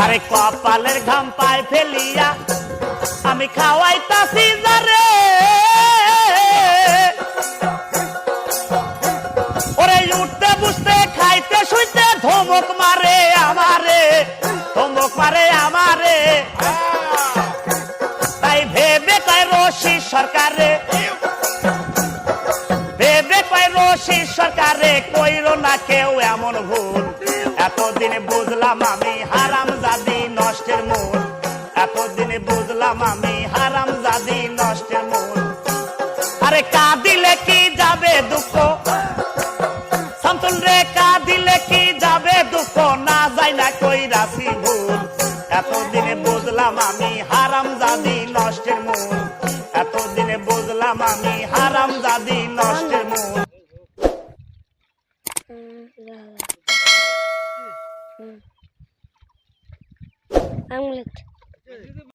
আরে কপালের ঘাম পায় ফেলিয়া আমি খাওয়াইতাছি যারে, ওরে উঠতে বুঝতে খাইতে শুইতে ধমক মারে আমারে, ধমক মারে আমারে। তাই ভেবে কয় রশি সরকারে, ভেবে কয় রশি সরকারে কইরো না কেউ এমন ভুল। এতদিনে বুঝলাম আমি হারামজাদি নষ্টের মূল, এতদিনে বুঝলাম আমি হারামজাদি নষ্টের মূল। আরে কাঁদিলে কি যাবে দুঃখ, শামসুল রে কাঁদিলে কি যাবে দুঃখ, না যায় না কইরাছি ভুল। এতদিনে বুঝলাম আমি হারামজাদি নষ্টের মূল, এতদিনে বুঝলাম আমি হারামজাদি নষ্টের মূল। আমলেট